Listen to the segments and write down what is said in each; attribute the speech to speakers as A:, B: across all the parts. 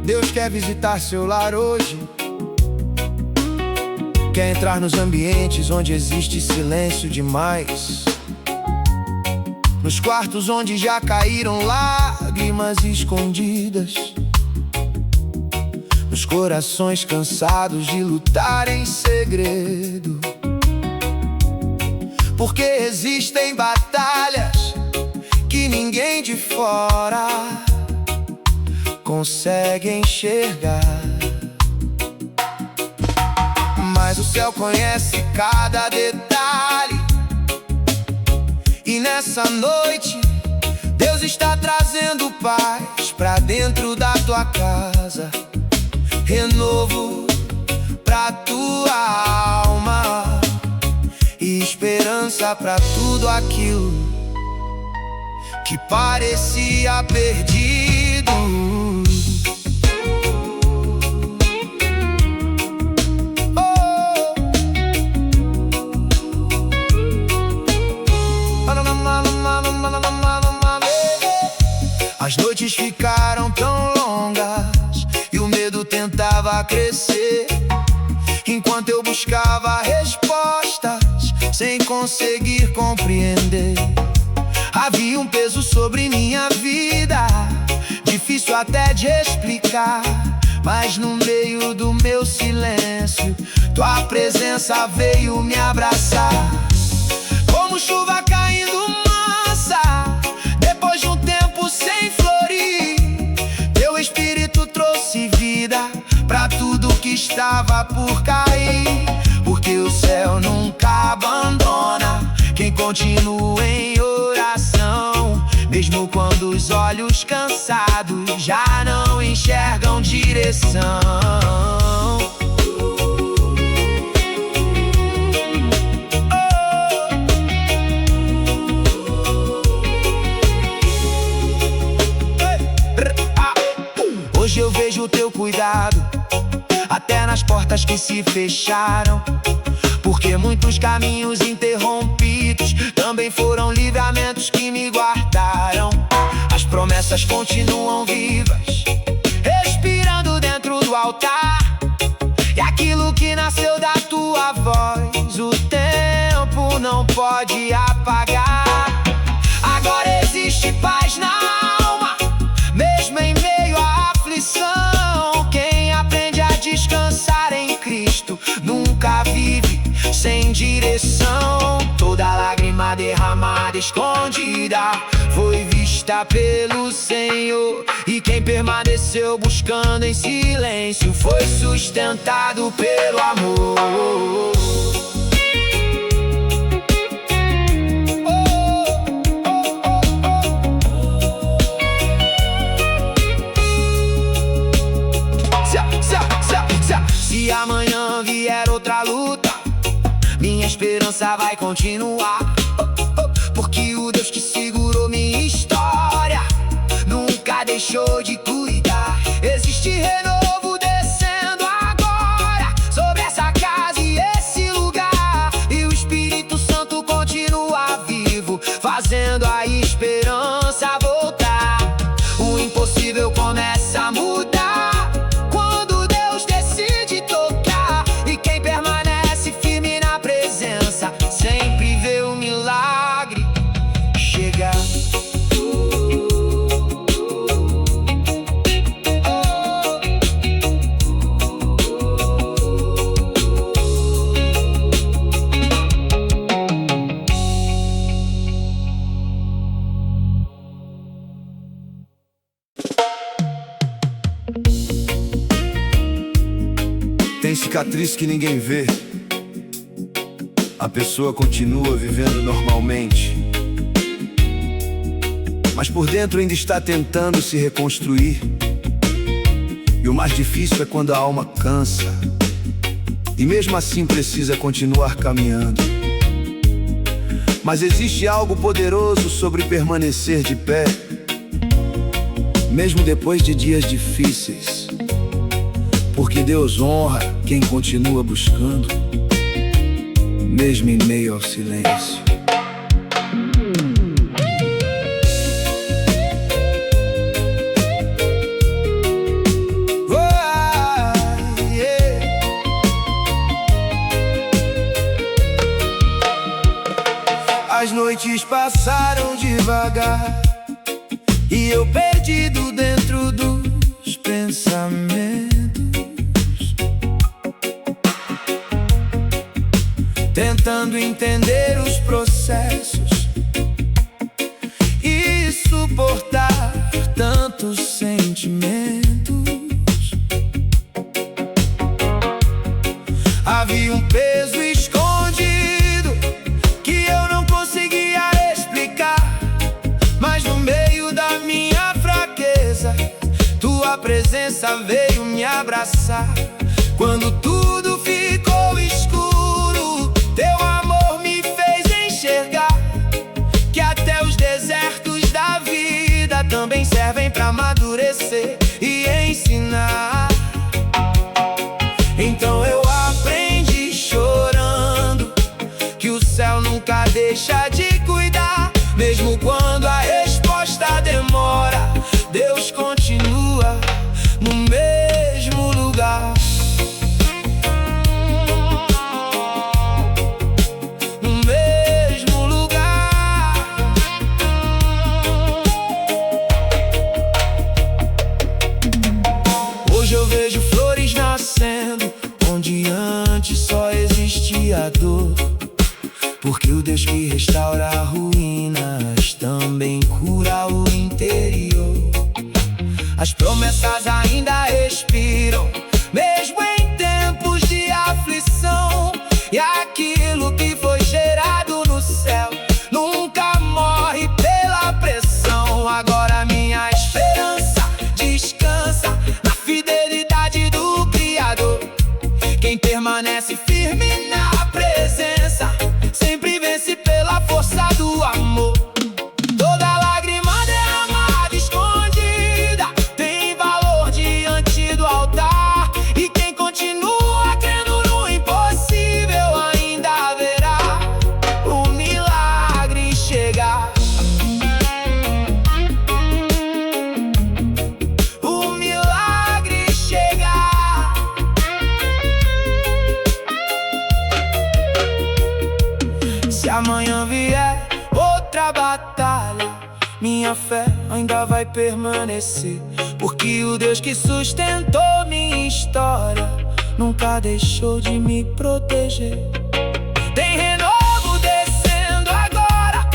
A: Deus quer visitar seu lar hoje. Quer entrar nos ambientes onde existe silêncio demais, nos quartos onde já caíram lágrimas escondidas, nos corações cansados de lutar em segredo. Porque existem batalhas que ninguém de fora consegue enxergar, mas o céu conhece cada detalhe. E nessa noite Deus está trazendo paz pra dentro da tua casa, renovo pra tua alma e esperança pra tudo aquilo que parecia perdido. As noites ficaram tão longas e o medo tentava crescer, enquanto eu buscava respostas sem conseguir compreender. Havia um peso sobre minha vida, difícil até de explicar, mas no meio do meu silêncio tua presença veio me abraçar. Como chuva caindo mansa depois de um tempo sem florir, teu espírito trouxe vida pra tudo que estava por cair. Porque o céu nunca abandona quem continua em oração, mesmo quando os olhos cansados já não enxergam direção. Hoje eu vejo o teu cuidado até nas portas que se fecharam, porque muitos caminhos interrompidos também foram livramentos que me guardaram. As promessas continuam vivas, respirando dentro do altar, e aquilo que nasceu da tua voz o tempo não pode apagar. Agora existe paz na alma, mesmo em meio à aflição. Quem aprende a descansar em Cristo nunca vive sem direção. Toda lágrima derramada escondida foi vista pelo Senhor, e quem permaneceu buscando em silêncio foi sustentado pelo amor. Se amanhã vier outra luta, minha esperança vai continuar, porque o Deus que segurou minha história nunca deixou de cuidar. Existe renovo descendo agora sobre essa casa e esse lugar, e o Espírito Santo continua vivo, fazendo a esperança voltar. O impossível começa a mudar quando Deus decide tocar, e quem permanece firme na presença sempre vê o milagre chegar.
B: Tem cicatriz que ninguém vê, a pessoa continua vivendo normalmente, mas por dentro ainda está tentando se reconstruir. E o mais difícil é quando a alma cansa, e mesmo assim precisa continuar caminhando. Mas existe algo poderoso sobre permanecer de pé, mesmo depois de dias difíceis, porque Deus honra quem continua buscando, mesmo em meio ao silêncio. passaram devagar e eu perdido dentro dos pensamentos, tentando entender os processos e suportar tantos sentimentos. Havia um peso escondido que eu não conseguia explicar, mas no meio da minha fraqueza, tua presença veio me abraçar. Quando tudo ficou escuro, teu amor me fez enxergar que até os desertos da vida também servem para amadurecer e ensinar. Então eu aprendi chorando que o céu nunca deixa de cuidar. Mesmo quando a resposta demora, Deus continua no mesmo lugar. No mesmo lugar. Hoje eu vejo flores nascendo onde antes só existia dor, porque o Deus que restaura ruínas também cura o interior. As promessas ainda respiram, mesmo em tempos de aflição, e aquilo que foi gerado no céu nunca morre pela pressão. Agora minha esperança descansa na fidelidade do Criador. Quem permanece firme na presença sempre vence pela força do amor. Toda lágrima derramada escondida tem valor diante do altar, e quem continua crendo no impossível ainda haverá um milagre chegar. O milagre chegar. Se amanhã vier outra batalha, minha fé ainda vai permanecer, porque o Deus que sustentou minha história nunca deixou de me proteger. Tem renovo descendo agora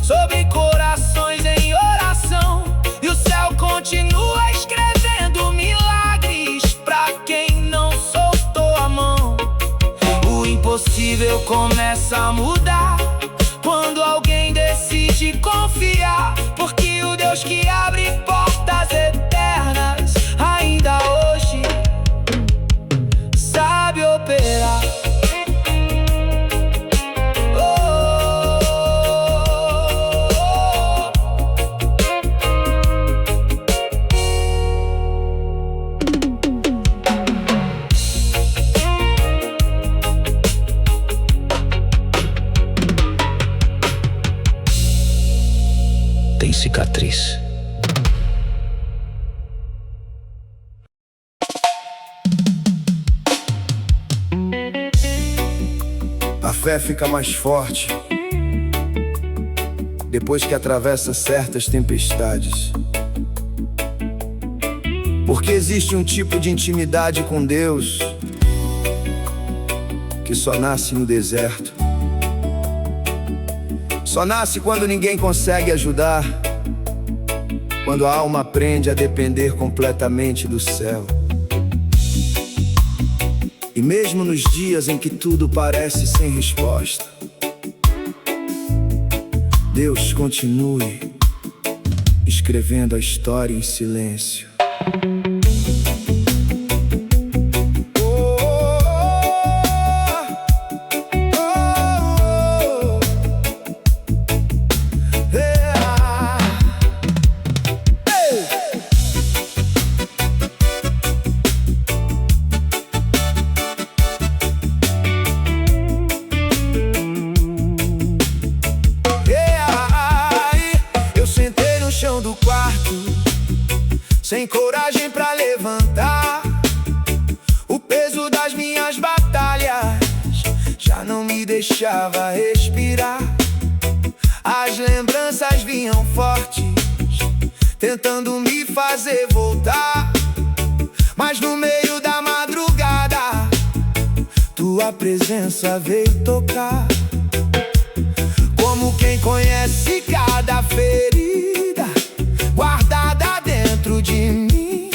B: sobre corações em oração, e o céu continua escrevendo milagres pra quem não soltou a mão. O impossível começa a mudar quando alguém decide confiar, porque o Deus que abre portas eternas ainda hoje sabe operar.
A: Tem cicatriz.
B: A fé fica mais forte depois que atravessa certas tempestades, porque existe um tipo de intimidade com Deus que só nasce no deserto. Só nasce quando ninguém consegue ajudar, quando a alma aprende a depender completamente do céu. E mesmo nos dias em que tudo parece sem resposta, Deus continue escrevendo a história em silêncio. Sem coragem pra levantar o peso das minhas batalhas, já não me deixava respirar. As
A: as lembranças vinham fortes, tentando me fazer voltar. Mas no meio da madrugada, tua presença veio tocar. Como quem conhece cada ferida guardada dentro de mim,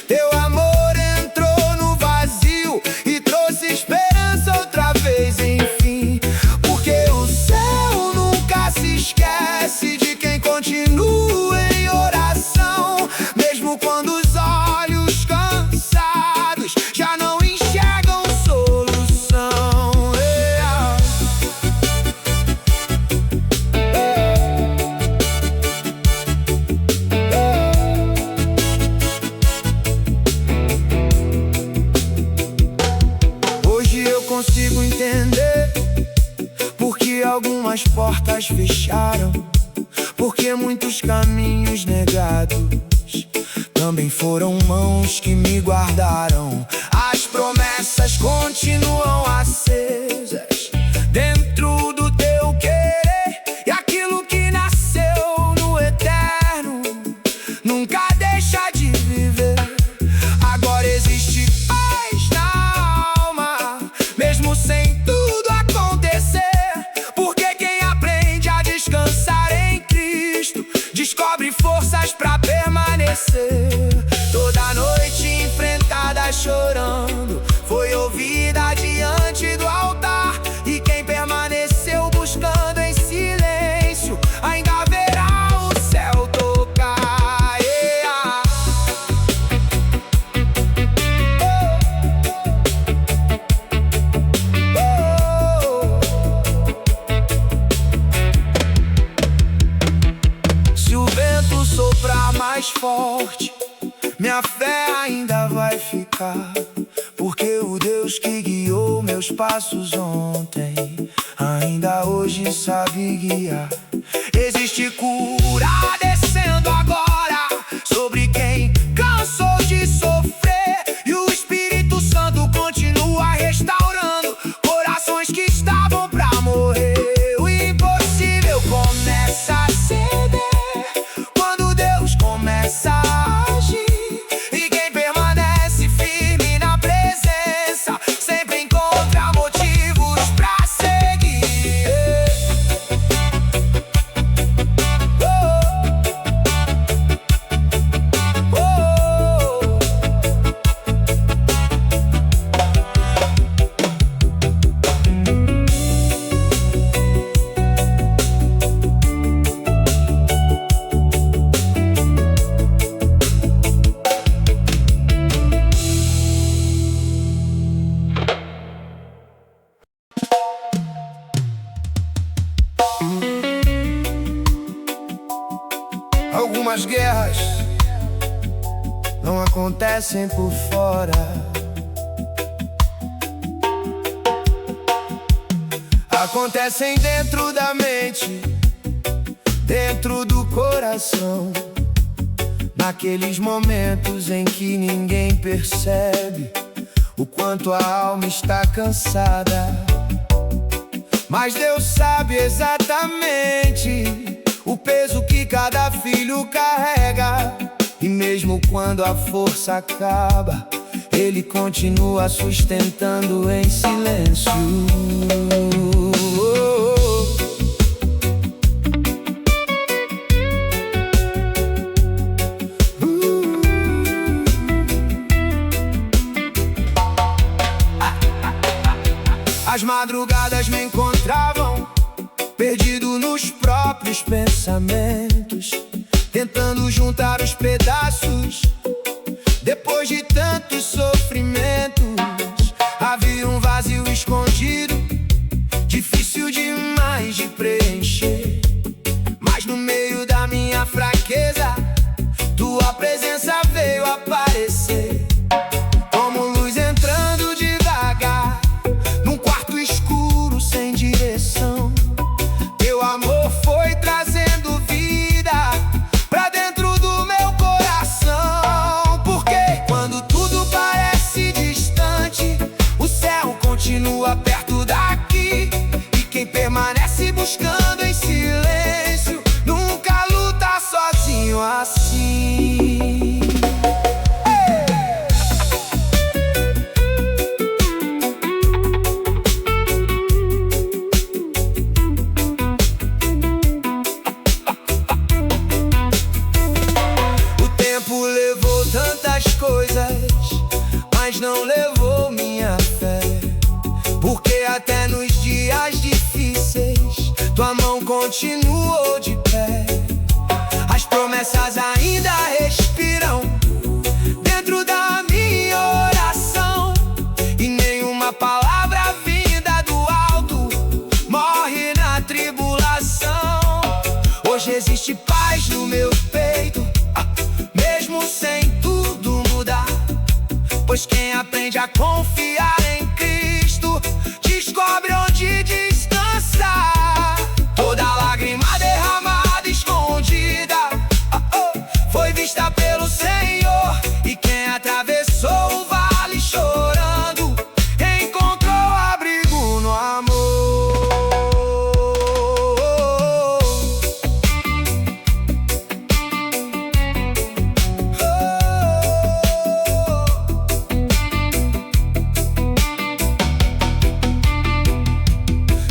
A: teu amor entrou no vazio e trouxe esperança outra vez, enfim. Porque o céu nunca se esquece de quem continua em oração, mesmo quando os olhos cansados já não enxergam solução. Hoje eu consigo entender porque algumas portas fecharam, porque muitos caminhos negados também foram mãos que me guardaram. As promessas continuam acesas dentro do teu querer, e aquilo que nasceu no eterno nunca deixa de viver. Agora existe paz na alma, mesmo sem tudo acontecer, porque quem aprende a descansar em Cristo descobre forças pra permanecer. Toda noite enfrentada chorando foi ouvida diante do altar, e quem permaneceu buscando em silêncio ainda verá o céu tocar. Se o vento soprar mais forte, minha fé ainda vai ficar, porque o Deus que guiou meus passos ontem ainda hoje sabe guiar. Existe cura descendo agora sobre quem cansou de sofrer, e o Espírito Santo continua restaurando corações que estavam pra morrer. O impossível começa a ceder quando Deus começa a agir, e quem permanece firme na presença sempre encontra motivos pra seguir. Algumas guerras não acontecem por fora, acontecem dentro da mente, dentro do coração. Naqueles momentos em que ninguém percebe o quanto a alma está cansada, mas Deus sabe exatamente o peso que cada filho carrega. E mesmo quando a força acaba, Ele continua sustentando em silêncio. As madrugadas me encontravam perdido nos próprios pensamentos, tentando juntar os pedaços. Depois de tantos sofrimentos, havia um vazio escondido, difícil demais de preencher. Mas no meio da minha fraqueza, tua presença veio aparecer, como luz entrando devagar num quarto escuro sem direção. Teu amor foi trazendo vida pra dentro do meu coração, porque quando tudo parece distante, o céu continua perto daqui, e quem permanece buscando em silêncio não levou minha fé, porque até nos dias difíceis tua mão continuou de pé. As promessas ainda respiram dentro da minha oração, e nenhuma palavra vinda do alto morre na tribulação. Hoje existe paz no meu peito, mesmo sem tudo mudar, pois quem aprende a confiar em Cristo descobre onde descansar. Toda lágrima derramada, escondida, foi vista pelo Senhor, e quem atravessou o vale chorando encontrou abrigo no amor.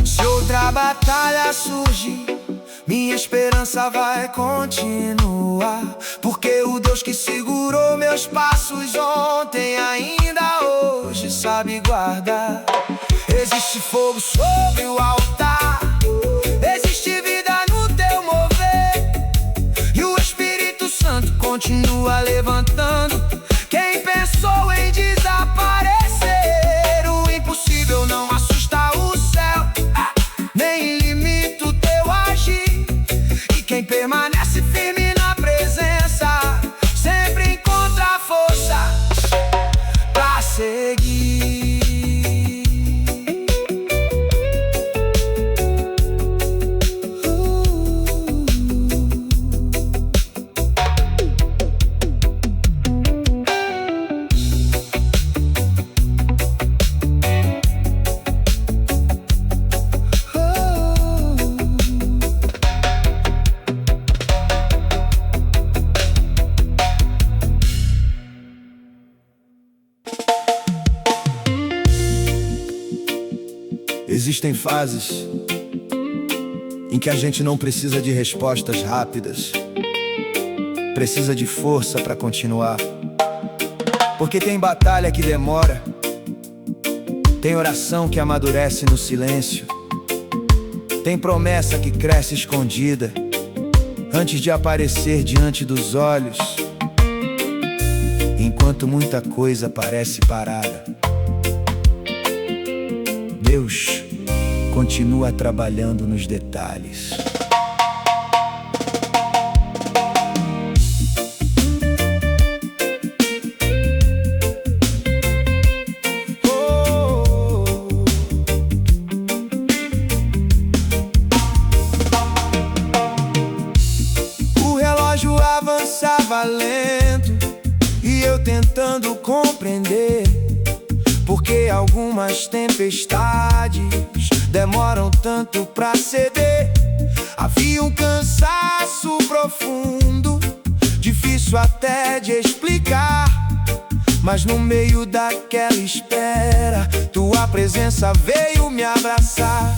A: Se outra batalha surgir, minha esperança vai continuar, porque o Deus que segurou meus passos ontem ainda hoje sabe guardar. Existe fogo sobre o altar, existe vida no teu mover, e o Espírito Santo continua levantando quem pensou em desaparecer. O impossível não assusta o céu, nem limita o teu agir, e quem permanece firme na presença sempre encontra força pra seguir.
B: Existem fases em que a gente não precisa de respostas rápidas, precisa de força para continuar. Porque tem batalha que demora, tem oração que amadurece no silêncio, tem promessa que cresce escondida antes de aparecer diante dos olhos, enquanto muita coisa parece parada. Deus continua trabalhando nos detalhes. O relógio avançava lento e eu tentando compreender porque algumas tempestades demoram tanto pra ceder. Havia um cansaço profundo, difícil até de explicar, mas no meio daquela espera, tua presença veio me abraçar.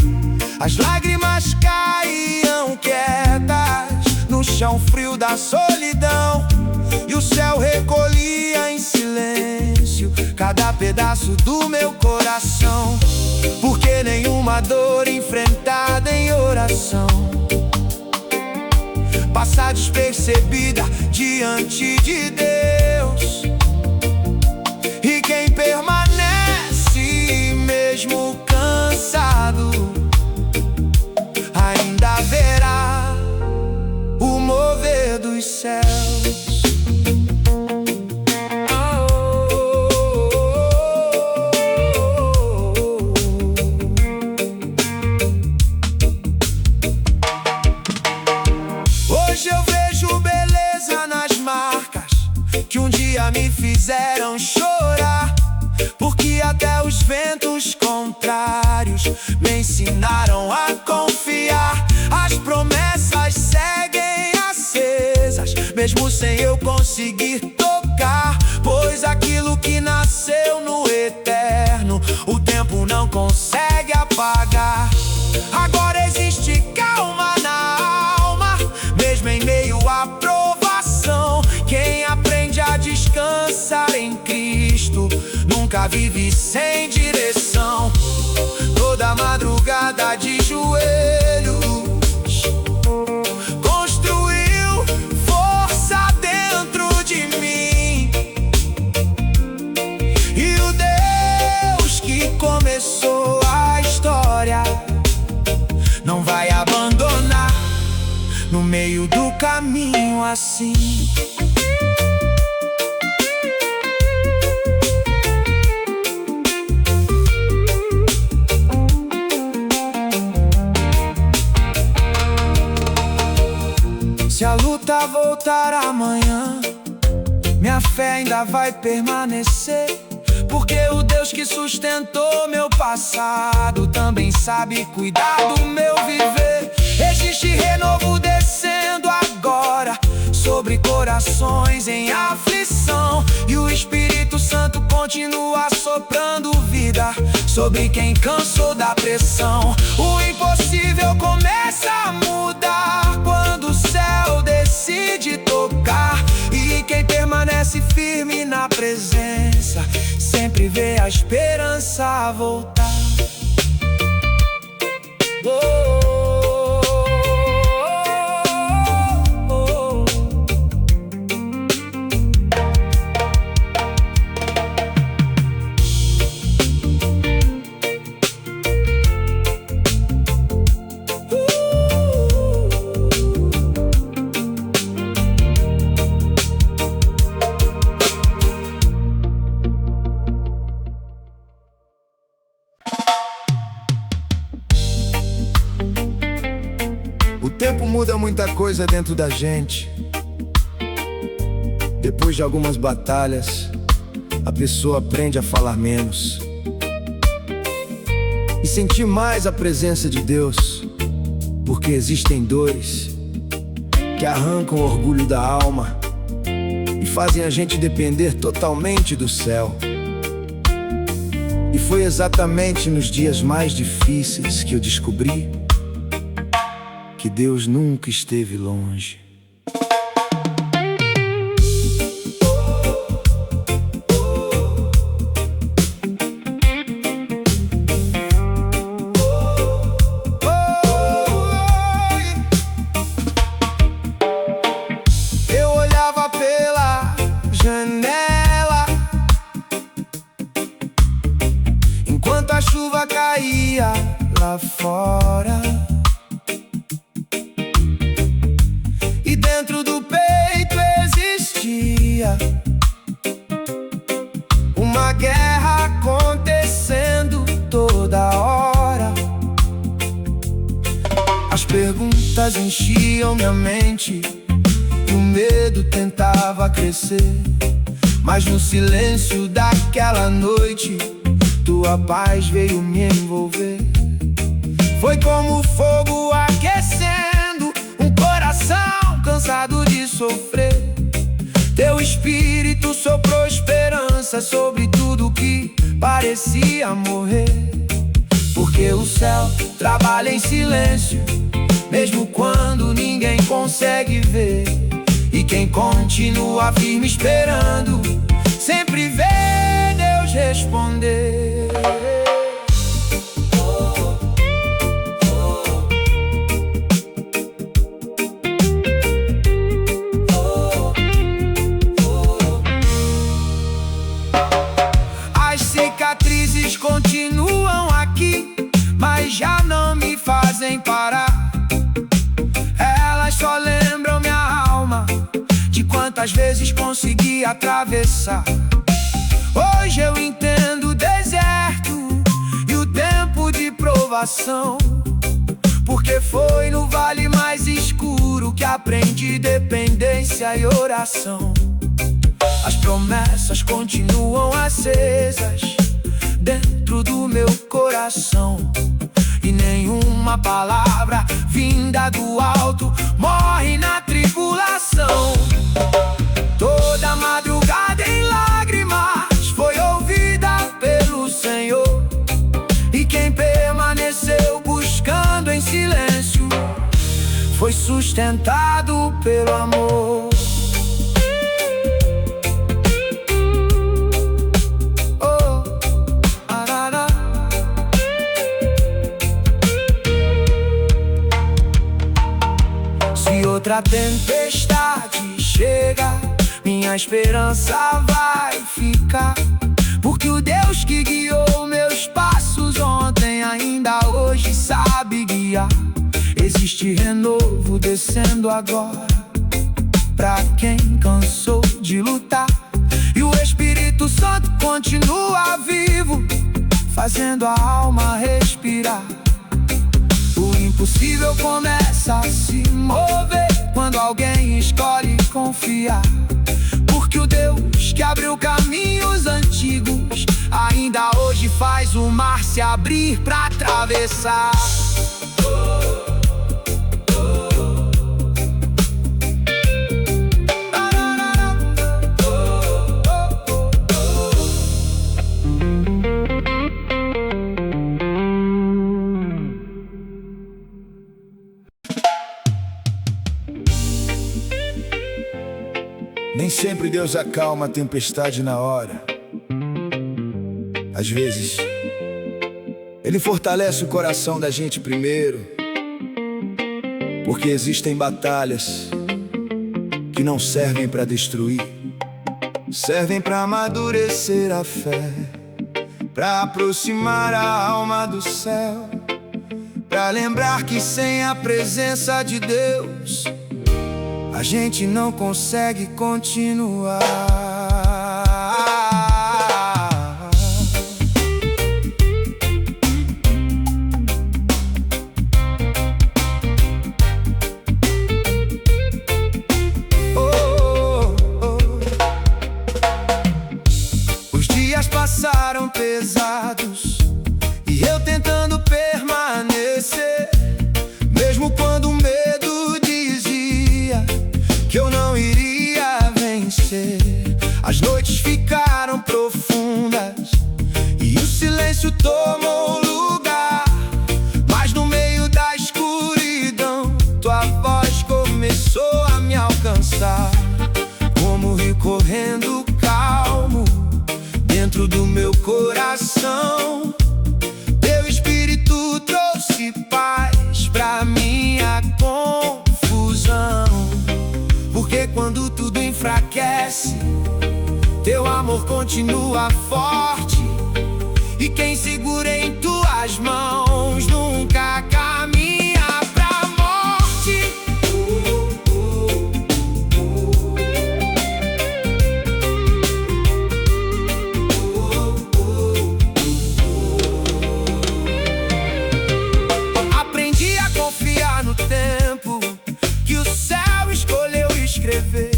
B: As lágrimas caíam quietas no chão frio da solidão, e o céu recolhia em silêncio cada pedaço do meu coração, porque nenhuma dor enfrentada em oração passa despercebida diante de Deus. E quem permanece mesmo cansado ainda verá o mover dos céus. Hoje eu vejo beleza nas marcas que um dia me fizeram chorar, porque até os ventos contrários me ensinaram a confiar. As promessas seguem acesas, mesmo sem eu conseguir tocar, pois aquilo que nasceu no eterno, o tempo não consegue apagar. Agora existe calma na alma, mesmo em meio à provação. Quem aprende a descansar em Cristo nunca
A: nunca vive sem direção. Toda madrugada de joelhos construiu força dentro de mim. E o Deus que começou a história não vai abandonar no meio do caminho assim. Se a luta voltar amanhã, minha fé ainda vai permanecer, porque o Deus que sustentou meu passado também sabe cuidar do meu viver. Existe renovo descendo agora sobre corações em aflição, e o Espírito Santo continua soprando vida sobre quem cansou da pressão. O impossível começa a mudar quando o céu decide tocar, e quem permanece firme na presença sempre vê a esperança voltar.
B: O tempo muda muita coisa dentro da gente. Depois de algumas batalhas, a pessoa aprende a falar menos e sentir mais a presença de Deus, porque existem dores que arrancam o orgulho da alma e fazem a gente depender totalmente do céu. E foi exatamente nos dias mais difíceis que eu descobri que Deus nunca esteve longe.
A: Eu olhava pela janela enquanto a chuva caía lá fora, e dentro do peito existia uma guerra acontecendo toda hora. As perguntas enchiam minha mente e o medo tentava crescer, mas no silêncio daquela noite tua paz veio me envolver. Foi como fogo aquecendo um coração cansado de sofrer. Teu Espírito soprou esperança sobre tudo que parecia morrer, porque o céu trabalha em silêncio, mesmo quando ninguém consegue ver. E quem continua firme esperando sempre vê Deus responder. As cicatrizes continuam aqui, mas já não me fazem parar. Elas só lembram minha alma de quantas vezes consegui atravessar. Hoje eu entendo o deserto e o tempo de provação, porque foi no vale mais escuro que aprendi dependência e oração. As promessas continuam acesas dentro do meu coração, e nenhuma palavra vinda do alto morre na tribulação. Toda madrugada em lágrimas foi ouvida pelo Senhor, e quem permaneceu buscando em silêncio foi sustentado pelo amor. Oh. outra tempestade chega, minha esperança vai ficar, porque o Deus que guiou meus passos ontem ainda hoje sabe guiar. Existe renovo descendo agora pra quem cansou de lutar, e o Espírito Santo continua vivo, fazendo a alma respirar. O impossível começa a se mover quando alguém escolhe confiar, porque o Deus que abriu caminhos antigos ainda hoje faz o mar se abrir pra atravessar.
B: Nem sempre Deus acalma a tempestade na hora. Às vezes, Ele fortalece o coração da gente primeiro, porque existem batalhas que não servem para destruir, servem para amadurecer a fé, para aproximar a alma do céu, para lembrar que sem a presença de Deus a gente não consegue continuar. Os dias passaram pesados e eu tentando permanecer, mesmo quando o medo dizia que eu não iria vencer. As noites ficaram profundas e o silêncio tomou lugar, mas no meio da escuridão tua voz começou a me alcançar, como um rio correndo calmo dentro do meu coração. Teu Espírito trouxe paz pra minha confusão, porque quando tudo enfraquece, teu amor continua forte, e quem segura em tuas mãos nunca caminha pra morte. Aprendi a confiar no tempo que o céu escolheu escrever,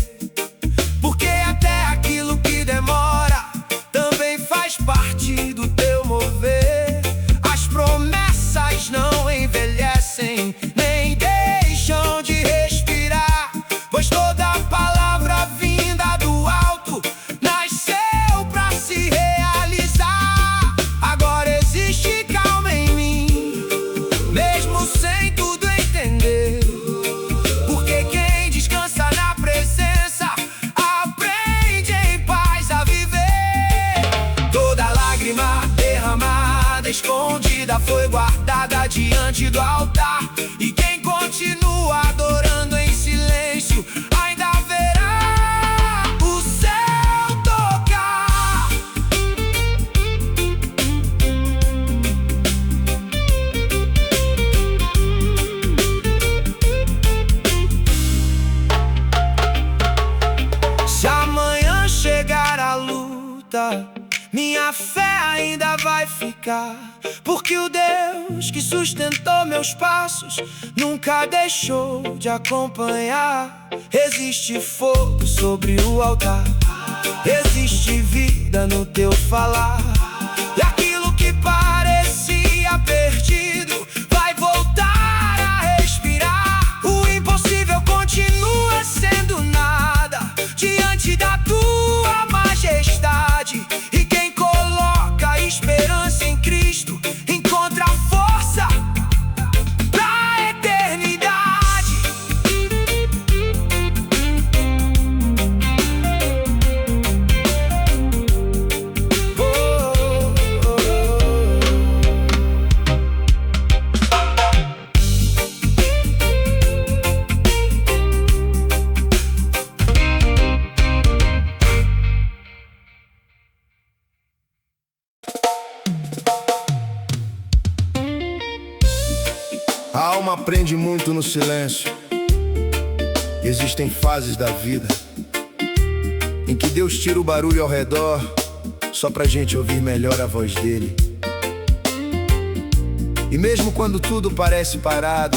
B: porque até aquilo que demora também faz parte do teu mover. As promessas não envelhecem, nem deixam de respirar, pois toda palavra vinda do alto nasceu pra se realizar. Agora existe calma em mim, mesmo sem tudo entender, porque quem descansa na presença aprende em paz a viver. Toda lágrima derramada, escondida, foi guardada diante do altar, e quem continua adorando em silêncio ainda verá o céu tocar. Se amanhã chegar a luta, minha fé ainda vai ficar, porque o Deus que sustentou meus passos nunca deixou de acompanhar. Existe fogo sobre o altar, existe vida no teu falar, e aquilo que parecia perdido vai voltar a respirar. O impossível continua sendo nada diante da tua majestade, e quem coloca esperança em Cristo encontra força pra eternidade. aprende muito no silêncio. Existem fases da vida em que Deus tira o barulho ao redor só pra gente ouvir melhor a voz dele. E mesmo quando tudo parece parado,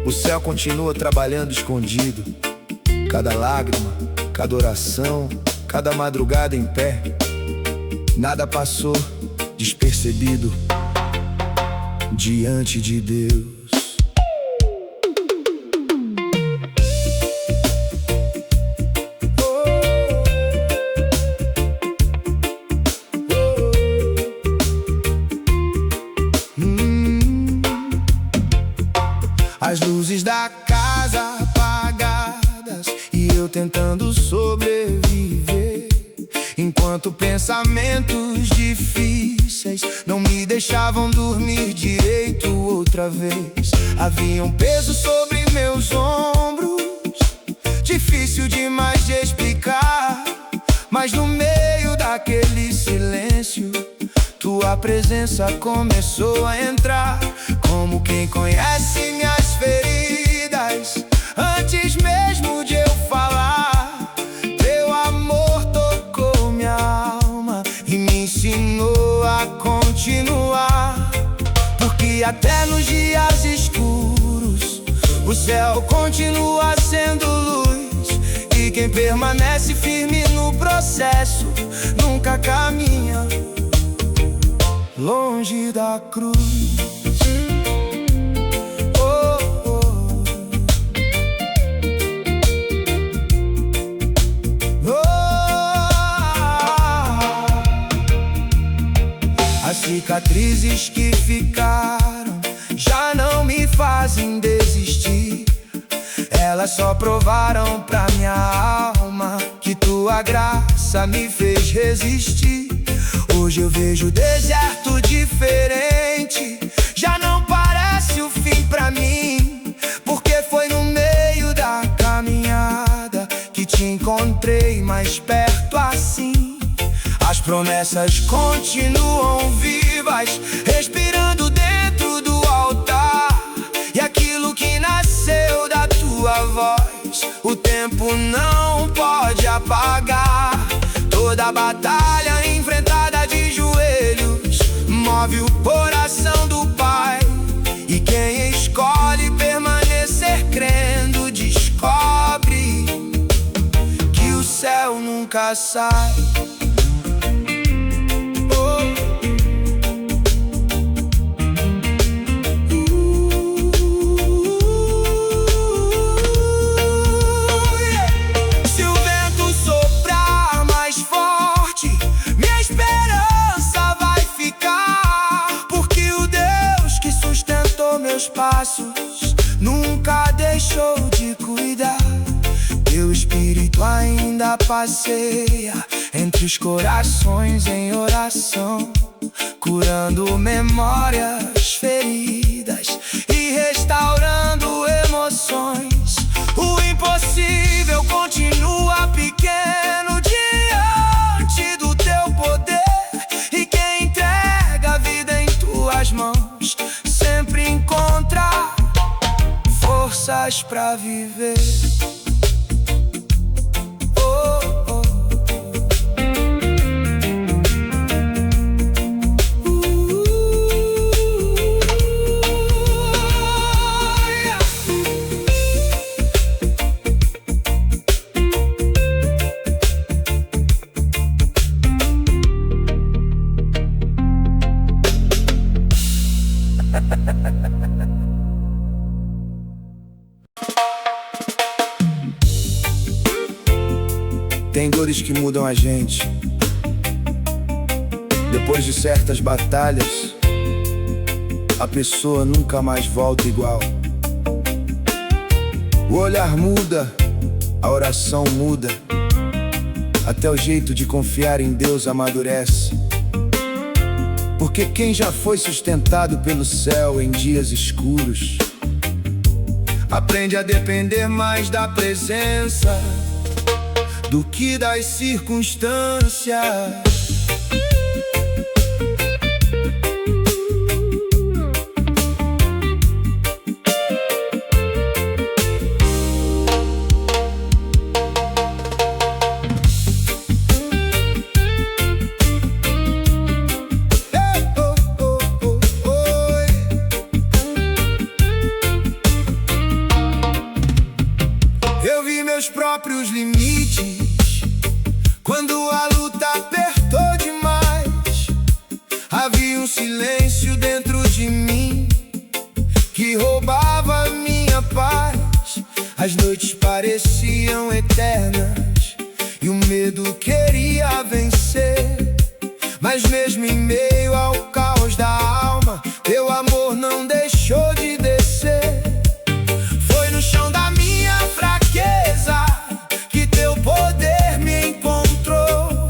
B: o céu continua trabalhando escondido. Cada lágrima, cada oração, cada madrugada em pé, nada passou despercebido diante de Deus. As luzes da casa apagadas e eu tentando sobreviver, enquanto pensamentos difíceis não me deixavam dormir direito outra vez. Havia um peso sobre meus ombros, difícil demais de explicar, mas no meio daquele silêncio, tua presença começou a entrar, como quem conhece minhas feridas antes mesmo de eu falar. Teu amor tocou minha alma e me ensinou a continuar, porque até nos dias escuros o céu continua sendo luz, e quem permanece firme no processo nunca caminha longe da cruz. As cicatrizes que ficaram já não me fazem desistir. Elas só provaram pra minha alma que tua graça me fez resistir. Hoje eu vejo o deserto diferente, já não parece o fim pra mim, porque foi no meio da caminhada que te encontrei mais perto assim. As promessas continuam vivas, respirando dentro do altar, e aquilo que nasceu da tua voz, o tempo não pode apagar. Toda batalha enfrentada de joelhos move o coração do Pai, e quem escolhe permanecer crendo descobre que o céu nunca sai. Meus passos nunca deixou de cuidar. Teu espírito ainda passeia entre os corações em oração, curando memórias feridas e restaurando emoções. O impossível continua pequeno diante do teu poder, e quem entrega a vida em tuas mãos sempre encontra forças pra viver. Tem dores que mudam a gente. Depois de certas batalhas, a pessoa nunca mais volta igual. O olhar muda, a oração muda, até o jeito de confiar em Deus amadurece. Porque quem já foi sustentado pelo céu em dias escuros aprende a depender mais da presença do que das circunstâncias. Eu vi meus próprios limites quando a luta apertou demais. Havia um silêncio dentro de mim que roubava minha paz. As noites pareciam eternas e o medo queria vencer. Mas mesmo em meio ao caos da alma, teu amor não deixou de descer. Foi no chão da minha fraqueza que teu poder me encontrou.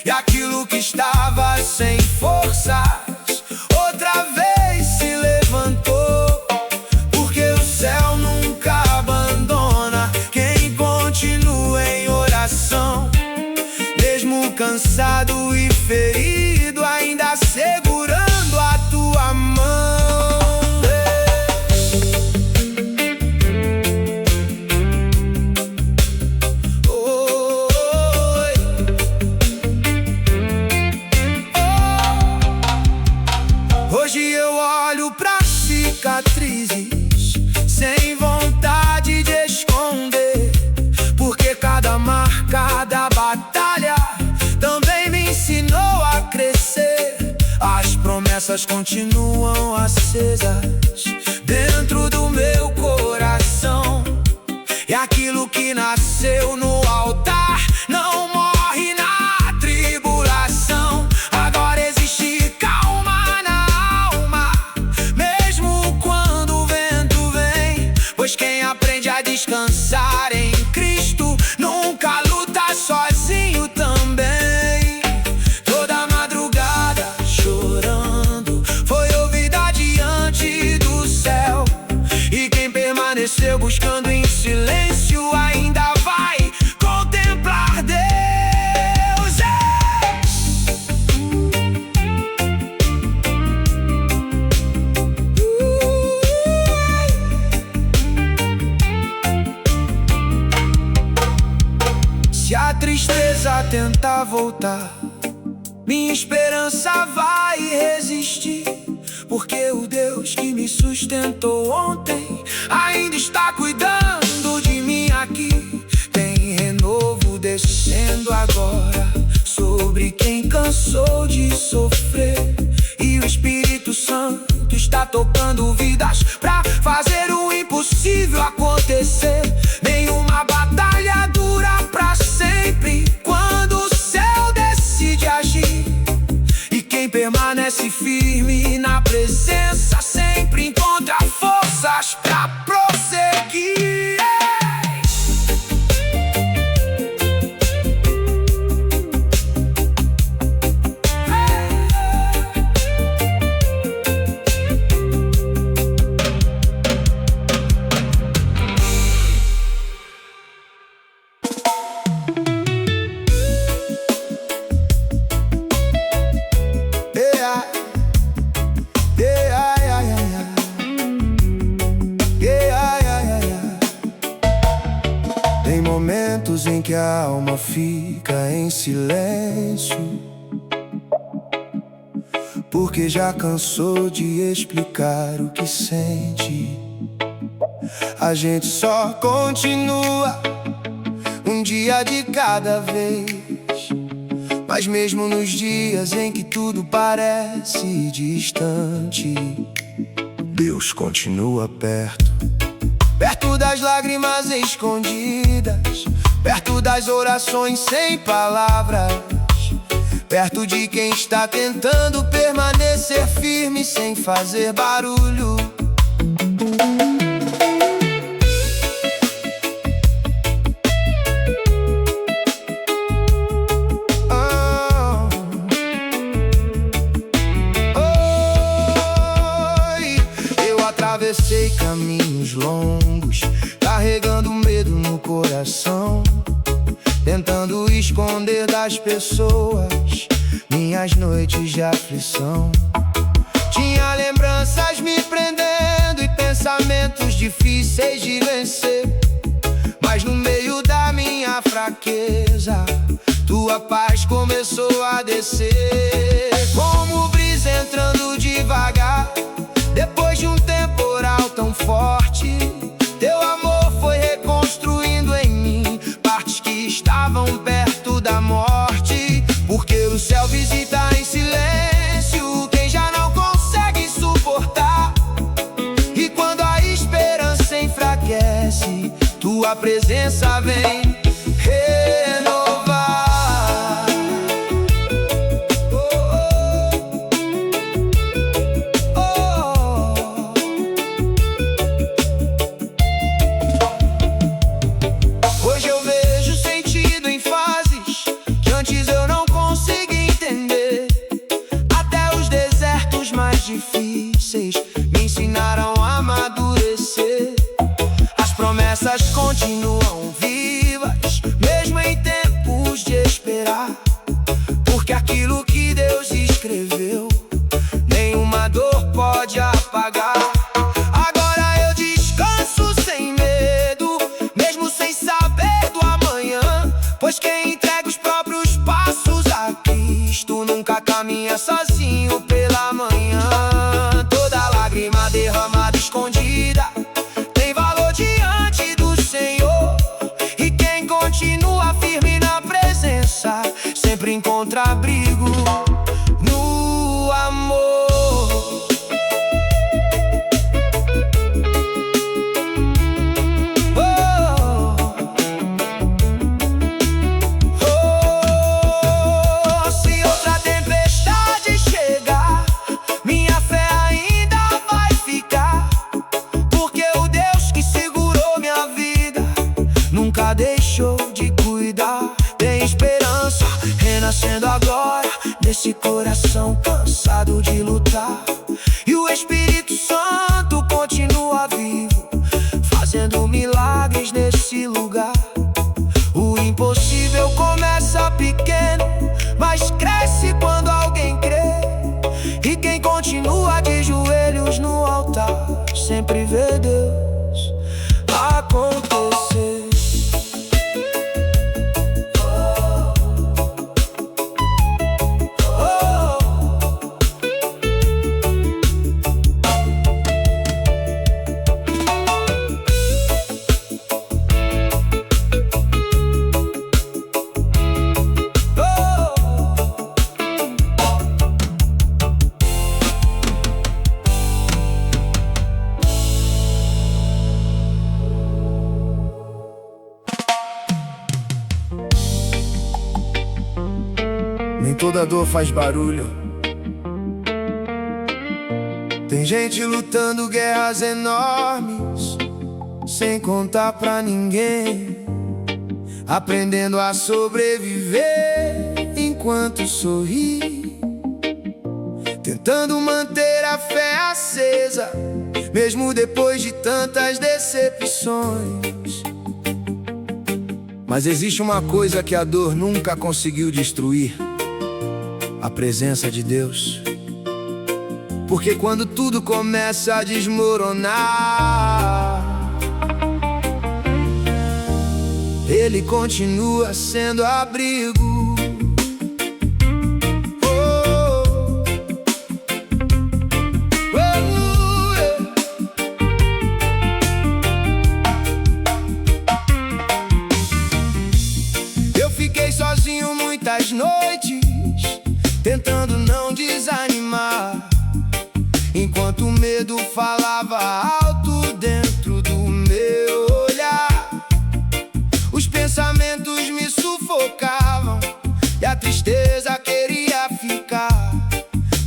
B: E aquilo que estava sem forças outra vez se levantou. Porque o céu nunca abandona quem continua em oração. Mesmo cansado e ferido, ainda segurando a tua mão. Hoje eu olho pra cicatrizes sem vontade de esconder, porque cada marca da batalha também me ensinou a crescer. As promessas continuam acesas dentro do meu coração. E aquilo que nasceu no altar não morre na tribulação. Agora existe calma na alma, mesmo quando o vento vem. Pois quem aprende a descansar em Cristo nunca luta sozinho também. Toda madrugada chorando foi ouvida diante do céu. E quem permaneceu buscando em silêncio ainda vai contemplar Deus. Se a tristeza tentar voltar, minha esperança vai resistir. Porque o Deus que me sustentou ontem ainda está cuidando de mim aqui. Tem renovo descendo agora sobre quem cansou de sofrer. E o Espírito Santo está tocando vidas pra fazer o impossível acontecer. Nenhuma batalha dura pra sempre quando o céu decide agir. E quem permanece firme na presença sempre encontra forças pra prosseguir. Tem momentos em que a alma fica em silêncio, porque já cansou de explicar o que sente. A gente só continua um dia de cada vez. Mas mesmo nos dias em que tudo parece distante, Deus continua perto. Perto das lágrimas escondidas, perto das orações sem palavras, perto de quem está tentando permanecer firme sem fazer barulho. Atravessei caminhos longos, carregando medo no coração, tentando esconder das pessoas minhas noites de aflição. Tinha lembranças me prendendo e pensamentos difíceis de vencer. Mas no meio da minha fraqueza, tua paz começou a descer. Como brisa entrando devagar, depois de um temporal tão forte, teu amor foi reconstruindo
A: sua presença vem renovar. Hoje eu vejo sentido em fases que antes eu não conseguia entender. Até os desertos mais difíceis me ensinaram a amadurecer. As promessas continuam vivas, mesmo em tempos de esperar. Porque aquilo que Deus escreveu, nenhuma dor pode apagar. Agora eu descanso sem medo, mesmo sem saber do amanhã. Pois quem entrega os próprios passos a Cristo nunca caminha sozinho pela manhã. Toda lágrima derramada escondida tem valor diante do Senhor. E quem continua firme na presença sempre encontra abrigo no amor. Se outra tempestade chegar, minha fé ainda vai ficar. Porque o Deus que segurou minha vida nunca deixou de cuidar. Tem esperança renascendo agora nesse coração cansado de lutar. E o Espírito Santo continua vivo, fazendo milagres nesse lugar. O impossível começa pequeno, mas cresce quando alguém crê. E quem continua de joelhos no altar sempre vê Deus acontecer.
B: Nem toda dor faz barulho. Tem gente lutando guerras enormes sem contar pra ninguém, aprendendo a sobreviver enquanto sorri, tentando manter a fé acesa, mesmo depois de tantas decepções. Mas existe uma coisa que a dor nunca conseguiu destruir: a presença de Deus. Porque quando tudo começa a desmoronar, Ele continua sendo abrigo. Eu fiquei sozinho muitas noites, tentando não desanimar, enquanto o medo falava alto dentro do meu olhar. Os pensamentos me sufocavam e a tristeza queria ficar.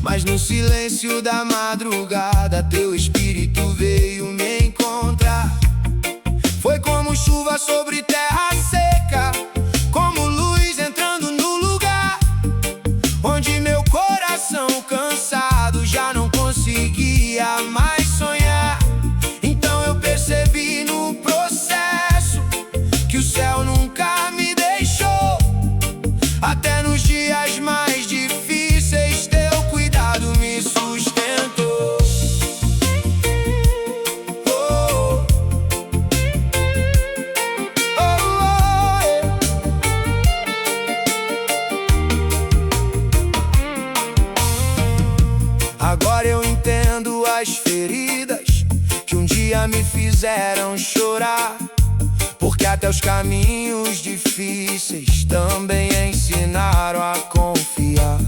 B: Mas no silêncio da madrugada teu Espírito veio me encontrar. Foi como chuva sobre terra seca, como luz entrando no lugar onde meu coração cansado já não conseguia mais sonhar. Então eu percebi no processo que o céu nunca me deixou. Até nos dias mais difíceis teu cuidado me sustentou. Oh, oh, oh, Agora eu entendo as feridas que um dia me fizeram chorar. Porque até os caminhos difíceis também ensinaram a confiar.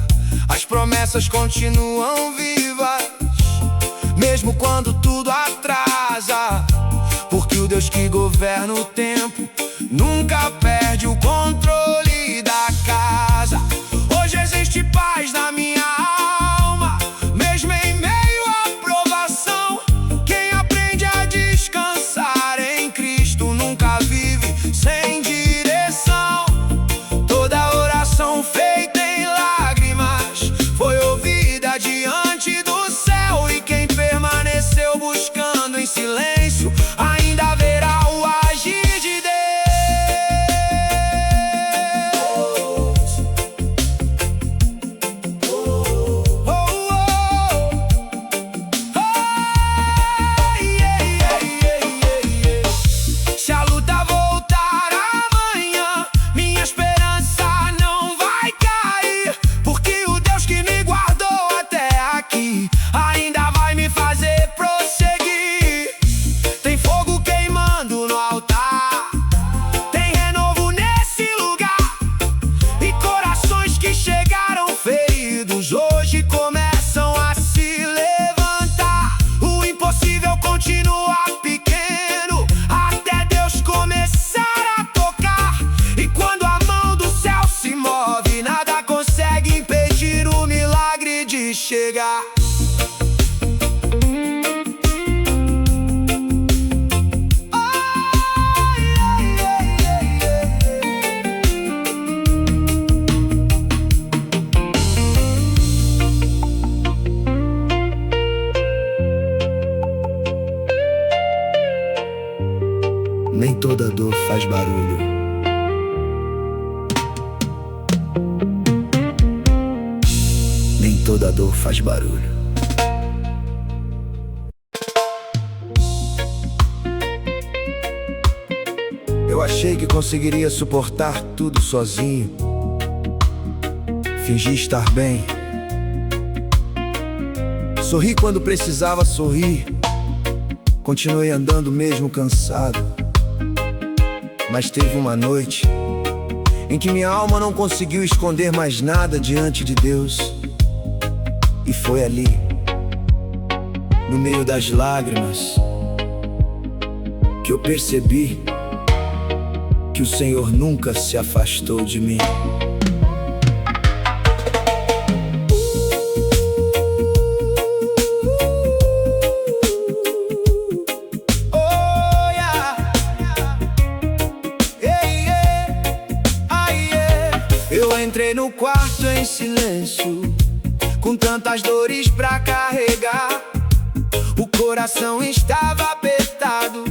B: As promessas continuam vivas, mesmo quando tudo atrasa. Porque o
A: Deus que governa o tempo nunca perde o controle da casa. Hoje existe paz na minha alma, mesmo em meio à provação. Quem aprende a descansar em Cristo nunca vive sem direção. Toda oração feita em lágrimas foi ouvida diante do céu, e quem permaneceu buscando em silêncio ainda verá o agir de Deus. Se a luta voltar amanhã, minha esperança não vai cair, porque o Deus que me guardou até aqui ainda vai me fazer prosseguir. Tem fogo queimando no altar, tem renovo nesse lugar, e corações que chegaram feridos hoje começam a se levantar. O impossível continua pequeno até Deus começar a tocar, e quando a mão do céu se move, nada consegue impedir o milagre de chegar.
B: Nem toda dor faz barulho. Nem toda dor faz barulho. Eu achei que conseguiria suportar tudo sozinho, fingi estar bem, sorri quando precisava sorrir, continuei andando mesmo cansado. Mas teve uma noite em que minha alma não conseguiu esconder mais nada diante de Deus, e foi ali, no meio das lágrimas, que eu percebi que o Senhor nunca se afastou de mim.
A: Eu entrei no quarto em silêncio, com tantas dores pra carregar. O coração estava apertado,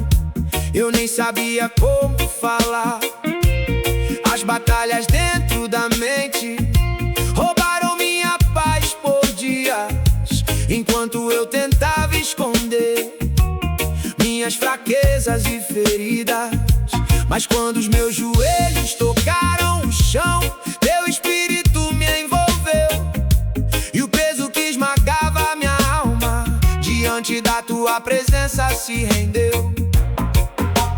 A: eu nem sabia como falar. As batalhas dentro da mente roubaram minha paz por dias, enquanto eu tentava esconder minhas fraquezas e feridas. Mas quando os meus joelhos tocaram o chão, teu espírito me envolveu, e o peso que esmagava minha alma diante da tua presença se rendeu.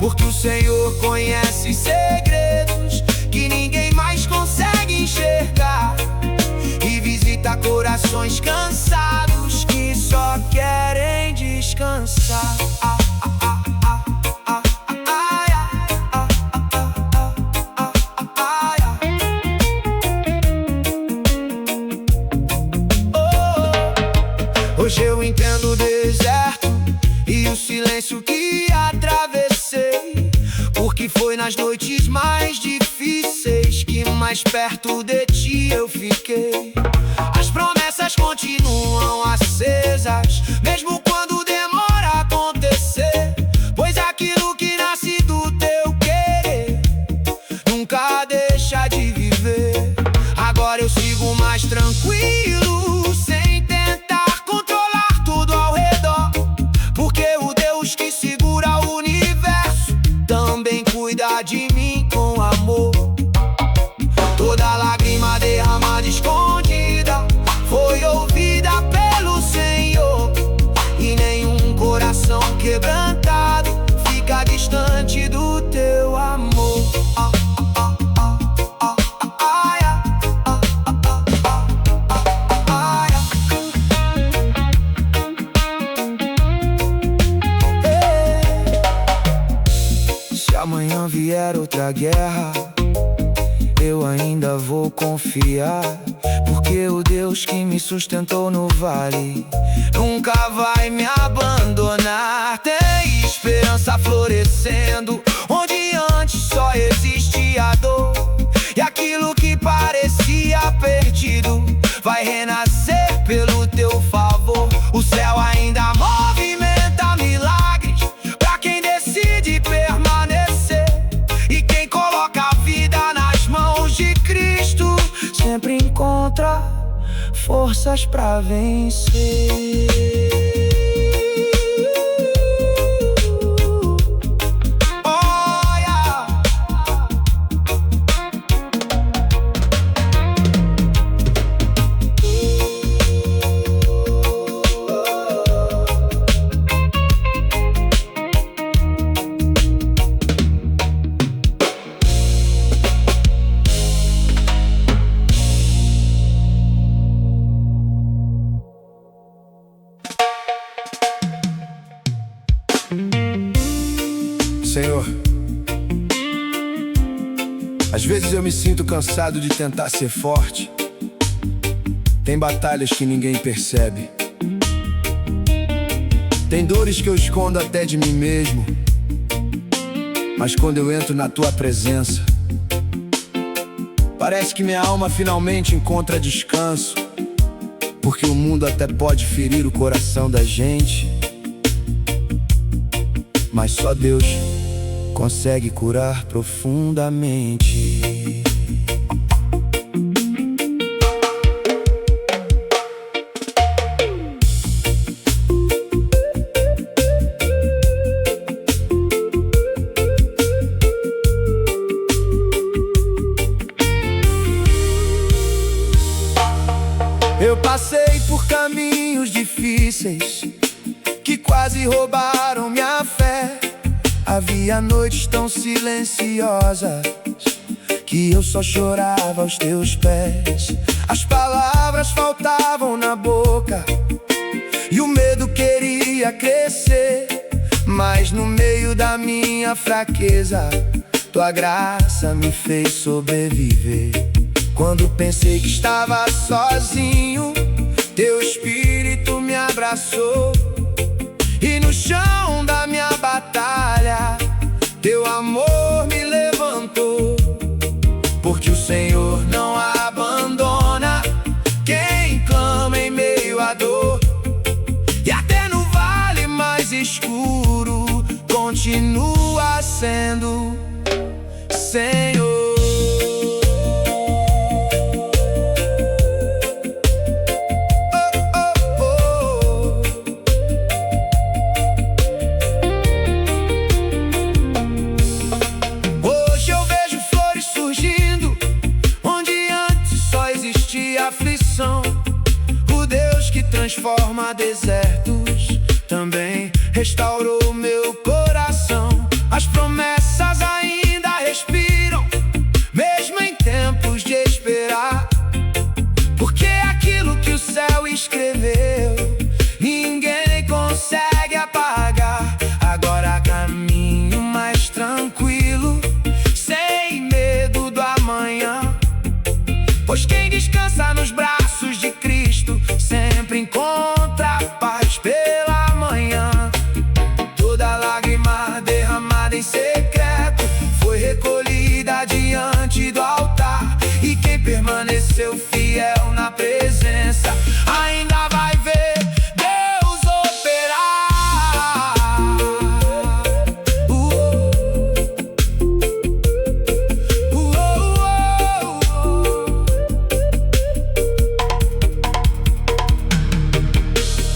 A: Porque o Senhor conhece segredos que ninguém mais consegue enxergar, e visita corações cansados que só querem descansar. Hoje eu entendo o deserto e o silêncio que atravessei, porque foi nas noites mais difíceis que mais perto de ti eu fiquei. As promessas continuam acesas, mesmo quando demora a acontecer, pois aquilo que nasce do teu querer nunca deixa de viver. Agora eu sigo mais tranquilo, sem tentar controlar tudo ao redor, porque o Deus que segura o universo também cuida de mim com amor. Toda lágrima derramada escondida foi ouvida pelo Senhor, e nenhum coração quebrantado fica distante do teu amor. guerra, eu ainda vou confiar, porque o Deus que me sustentou no vale nunca vai me abandonar. Tem esperança florescendo onde antes só existia dor, e aquilo que parecia perdido vai renascer pelo teu favor. O céu ainda movimenta milagres pra quem decide permanecer, e quem coloca a vida nas mãos de Cristo sempre encontra forças pra vencer.
B: Senhor, às vezes eu me sinto cansado de tentar ser forte. Tem batalhas que ninguém percebe, tem dores que eu escondo até de mim mesmo. Mas quando eu entro na tua presença, parece que minha alma finalmente encontra descanso, porque o mundo até pode ferir o coração da gente, mas só Deus consegue curar profundamente. Eu passei por caminhos difíceis que quase roubaram minha fé. Havia noites tão silenciosas que eu só chorava aos teus pés. As palavras faltavam na boca e o medo queria crescer, mas no meio da minha fraqueza, tua graça me fez sobreviver. Quando pensei que estava sozinho, teu Espírito me abraçou, e no chão da minha batalha, teu amor me levantou. Porque o Senhor não abandona quem clama em meio à dor, e até no vale mais escuro continua sendo Senhor. O Deus que transforma desertos também restaurou meu coração. As promessas ainda respiram, mesmo em tempos de esperar, porque aquilo que o céu escreveu ninguém consegue apagar. Agora caminho mais tranquilo, sem medo do amanhã, pois quem descansa nos braços de Cristo sempre encontra paz pela manhã. Toda lágrima derramada em secreto foi recolhida diante do altar, e quem permaneceu fiel na presença ainda vai ver Deus operar.